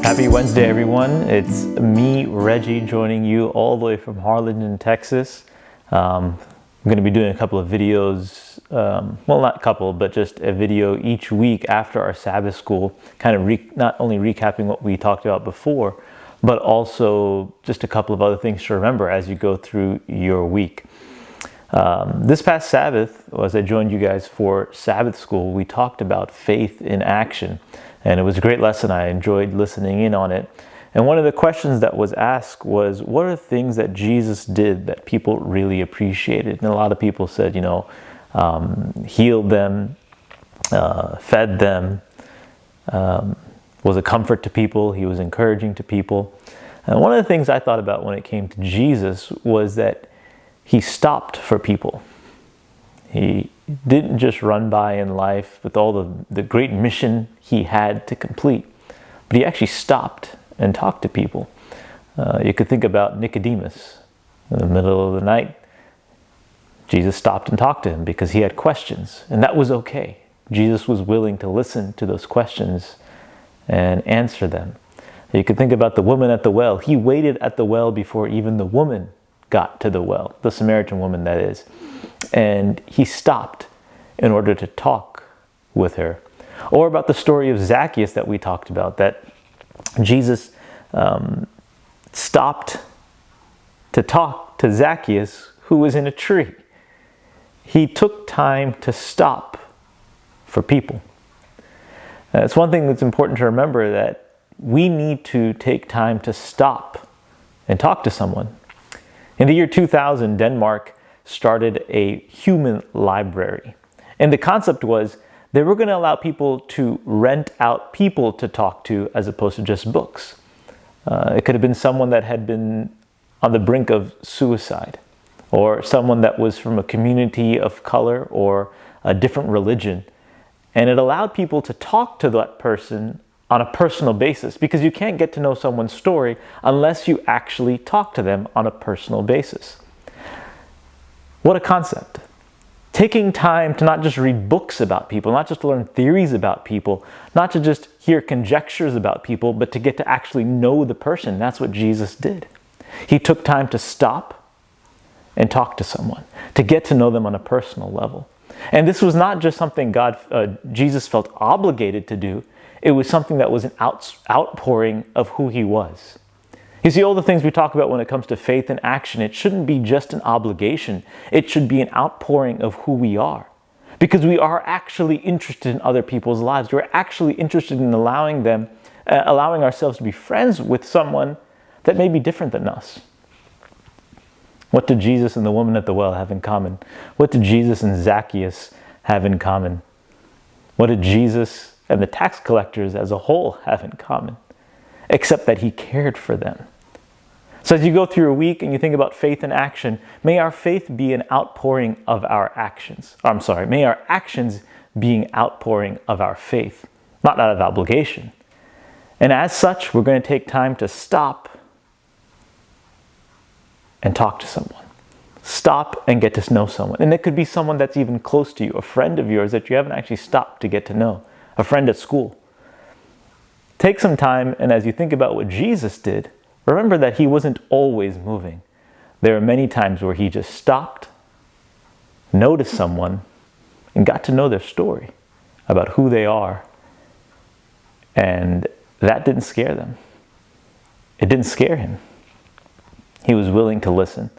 Happy Wednesday, everyone. It's me, Reggie, joining you all the way from Harlingen, Texas. I'm going to be doing a couple of videos, well, not a couple, but just a video each week after our Sabbath school, kind of not only recapping what we talked about before, but also just a couple of other things to remember as you go through your week. This past Sabbath, as I joined you guys for Sabbath school, we talked about faith in action. And it was a great lesson. I enjoyed listening in on it. And one of the questions that was asked was, what are things that Jesus did that people really appreciated? And a lot of people said, healed them, fed them, was a comfort to people. He was encouraging to people. And one of the things I thought about when it came to Jesus was that he stopped for people. He didn't just run by in life with all the great mission he had to complete, but he actually stopped and talked to people. You could think about Nicodemus. In the middle of the night, Jesus stopped and talked to him because he had questions, and that was okay. Jesus was willing to listen to those questions and answer them. You could think about the woman at the well. He waited at the well before even the woman got to the well, the Samaritan woman, that is. And he stopped in order to talk with her. Or about the story of Zacchaeus that we talked about, that Jesus stopped to talk to Zacchaeus, who was in a tree. He took time to stop for people. It's one thing that's important to remember, that we need to take time to stop and talk to someone. In the year 2000, Denmark started a human library. And the concept was they were going to allow people to rent out people to talk to as opposed to just books. It could have been someone that had been on the brink of suicide, or someone that was from a community of color or a different religion. And it allowed people to talk to that person on a personal basis, because you can't get to know someone's story unless you actually talk to them on a personal basis. What a concept. Taking time to not just read books about people, not just to learn theories about people, not to just hear conjectures about people, but to get to actually know the person. That's what Jesus did. He took time to stop and talk to someone, to get to know them on a personal level. And this was not just something Jesus felt obligated to do. It was something that was an outpouring of who he was. You see, all the things we talk about when it comes to faith and action, it shouldn't be just an obligation. It should be an outpouring of who we are. Because we are actually interested in other people's lives. We're actually interested in allowing ourselves to be friends with someone that may be different than us. What did Jesus and the woman at the well have in common? What did Jesus and Zacchaeus have in common? What did Jesus and the tax collectors as a whole have in common? Except that he cared for them. So as you go through a week and you think about faith and action, may our faith be an outpouring of our actions. May our actions be an outpouring of our faith, not out of obligation. And as such, we're going to take time to stop and talk to someone. Stop and get to know someone. And it could be someone that's even close to you, a friend of yours that you haven't actually stopped to get to know, a friend at school. Take some time, and as you think about what Jesus did, remember that he wasn't always moving. There are many times where he just stopped, noticed someone, and got to know their story about who they are. And that didn't scare them. It didn't scare him. He was willing to listen.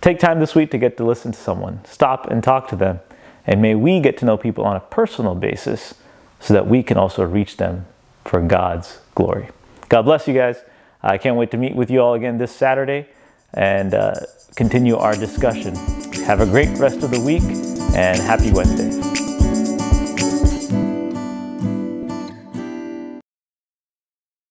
Take time this week to get to listen to someone. Stop and talk to them. And may we get to know people on a personal basis so that we can also reach them for God's glory. God bless you guys. I can't wait to meet with you all again this Saturday and continue our discussion. Have a great rest of the week and happy Wednesday.